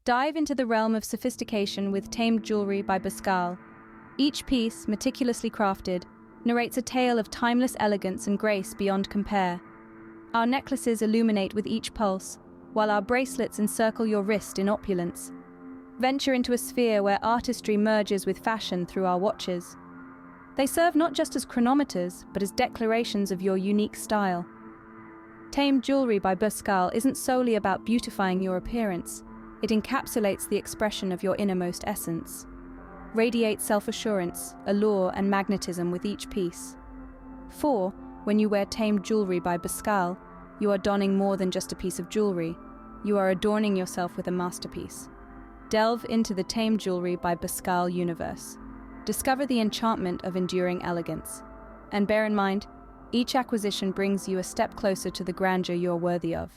Dive into the realm of sophistication with Tamed Jewelry by Bskal. Each piece, meticulously crafted, narrates a tale of timeless elegance and grace beyond compare. Our necklaces illuminate with each pulse, while our bracelets encircle your wrist in opulence. Venture into a sphere where artistry merges with fashion through our watches. They serve not just as chronometers, but as declarations of your unique style. Tamed Jewelry by Bskal isn't solely about beautifying your appearance. It encapsulates the expression of your innermost essence. Radiate self-assurance, allure, and magnetism with each piece. For, when you wear Tamed Jewelry by Bskal, you are donning more than just a piece of jewelry. You are adorning yourself with a masterpiece. Delve into the Tamed Jewelry by Bskal universe. Discover the enchantment of enduring elegance. And bear in mind, each acquisition brings you a step closer to the grandeur you're worthy of.